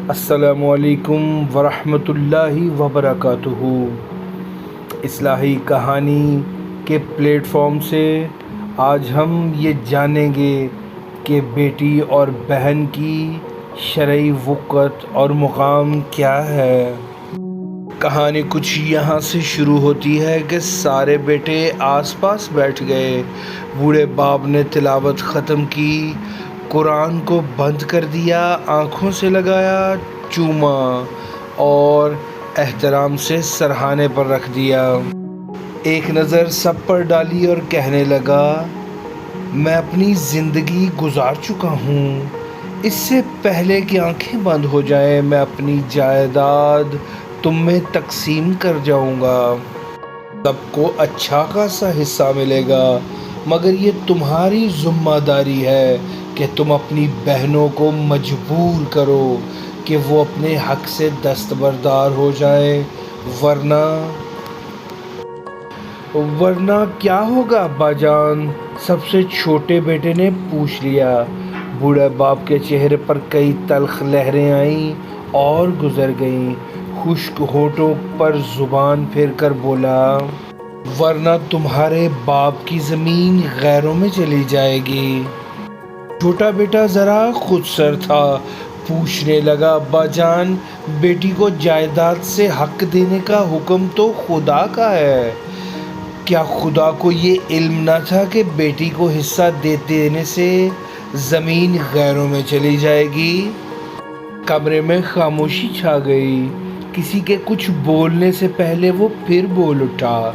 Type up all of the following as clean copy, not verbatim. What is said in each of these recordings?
السلام علیکم ورحمۃ اللہ وبرکاتہ۔ اصلاحی کہانی کے پلیٹ فارم سے آج ہم یہ جانیں گے کہ بیٹی اور بہن کی شرعی وقت اور مقام کیا ہے۔ کہانی کچھ یہاں سے شروع ہوتی ہے کہ سارے بیٹے آس پاس بیٹھ گئے۔ بوڑھے باپ نے تلاوت ختم کی، قرآن کو بند کر دیا، آنکھوں سے لگایا، چوما اور احترام سے سرہانے پر رکھ دیا۔ ایک نظر سب پر ڈالی اور کہنے لگا، میں اپنی زندگی گزار چکا ہوں، اس سے پہلے کہ آنکھیں بند ہو جائیں میں اپنی جائیداد تم میں تقسیم کر جاؤں گا۔ سب کو اچھا خاصا حصہ ملے گا، مگر یہ تمہاری ذمہ داری ہے کہ تم اپنی بہنوں کو مجبور کرو کہ وہ اپنے حق سے دستبردار ہو جائیں، ورنہ کیا ہوگا ابا جان؟ سب سے چھوٹے بیٹے نے پوچھ لیا۔ بوڑھے باپ کے چہرے پر کئی تلخ لہریں آئیں اور گزر گئیں۔ خشک ہونٹوں پر زبان پھیر کر بولا، ورنہ تمہارے باپ کی زمین غیروں میں چلی جائے گی۔ چھوٹا بیٹا ذرا خود سر تھا، پوچھنے لگا، ابا جان بیٹی کو جائیداد سے حق دینے کا حکم تو خدا کا ہے، کیا خدا کو یہ علم نہ تھا کہ بیٹی کو حصہ دینے سے زمین غیروں میں چلی جائے گی؟ کمرے میں خاموشی چھا گئی۔ کسی کے کچھ بولنے سے پہلے وہ پھر بول اٹھا،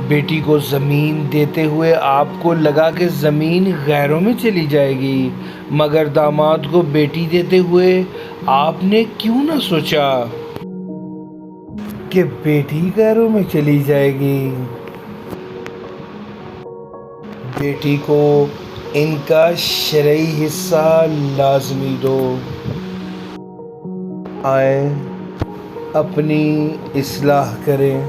بیٹی کو زمین دیتے ہوئے آپ کو لگا کہ زمین غیروں میں چلی جائے گی، مگر داماد کو بیٹی دیتے ہوئے آپ نے کیوں نہ سوچا کہ بیٹی غیروں میں چلی جائے گی؟ بیٹی کو ان کا شرعی حصہ لازمی دو۔ آئیں اپنی اصلاح کریں۔